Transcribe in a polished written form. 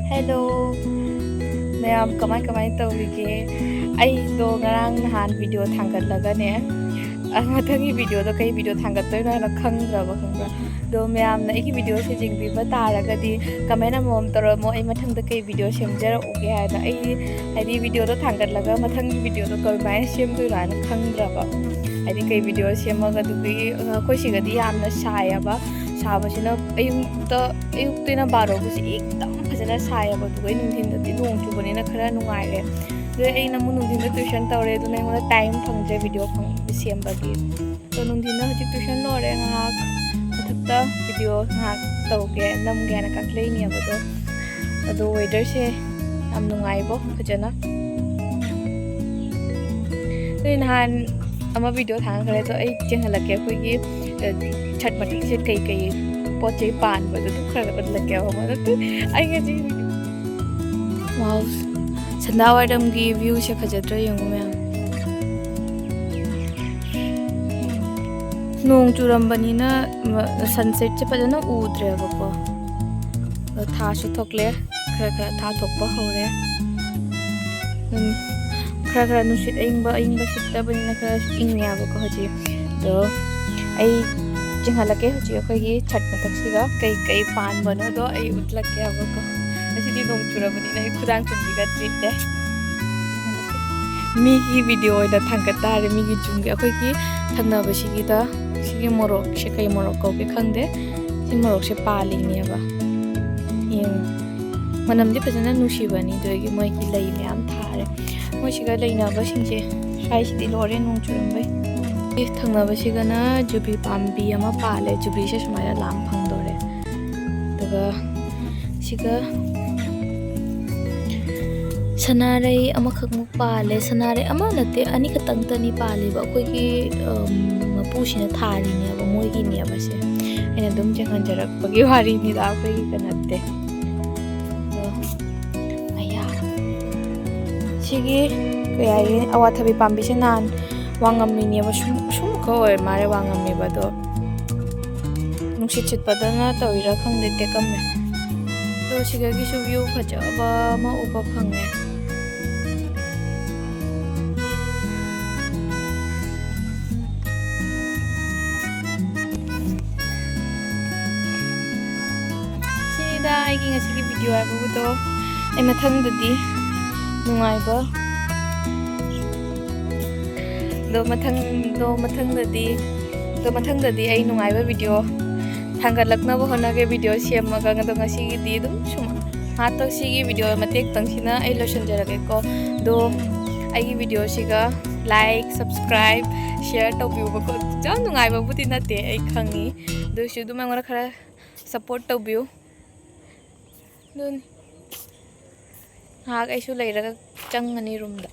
Hello, ma'am कमाई कमाई तौरीगे आई दो ngarang nahan video thangatlaga ne mathangi video do kai video thangattoino na khangraba khangra do ma'am na igi video se jingbi ba taragadi comment amom toramo ai mathangda kai video semjara uge haida ai video do thangatlaga mathangi video do kai mai semdoi na khangraba ai kai video semaga dugi khoi sigadi yamna sayaba sabasina ayuktina baro busi ekdam fajana sayaba dugai nungthin da nong chubani na khara nungaire do ai namu nungthin da tuition tawre do na ngoda time phangje video phang sembagi to nungthin da hojik tuition lore ngak mathakta video ngak tawge namge na kaklei ni abado ado weather se am nungai bo fajana do nahan ama video thang khare to ai chengalake khoi gi chat matik se kai kai poche pan ba du khara ba lake ho ma tu ai ga ji wow sanda Wairam gi view se khajatra yung me nong churam bani na sunset che pajana udre ba ko tha su thokle khara khara tha thokpa hore khara khara nusit aing ba sitta bani na khara ingya ba ko haji do ai jinghalake haji akhoi chat matak siga kai pan bano do ai utlak ya ba ko asidi nong chura bani na khudang chunbi ga trip de mi gi video da thangata re mi gi chungi akhoi ki thangna ba sigi da sigi morok se kai morok ko ke khangde si morok se pali ni ba yin manam di pajana nusi bani do gi moi ki lai myam thare moi siga leina ba singse sai sidi lore nong churam bai thangna ba siga na jubi pambi ama pale jubi se sumaya lam phang dore daga siga sanarai ama khakmu pale sanarai ama nate ani khatang tani pale ba koi ki mapu sina thari ne ba moi gi ne ba se ena dum jangan jarak bagi wari ni da koi ki kanatte aya sigi kaya awathabi pambi se nan wangam ni ba sum ko oi mare wangam mi ba do nungsi chit padana tawira khang de te kam me to siga gi su view phaja ba ma upa phange sida ai gi ngasi gi video ai bu do ai mathang dadi nungai ba do mathang dadi ai nungai ba video thangatlakna ba hona ge video semaga ngado ngasi gi di dum suma ha to sigi video matek tangsina ai lotion jarage ko do ai gi video siga like subscribe share to view ba ko ja nungai ba buti na te ai khangi do shu du mangora khara support to view dun ha ai su leiraga changani room da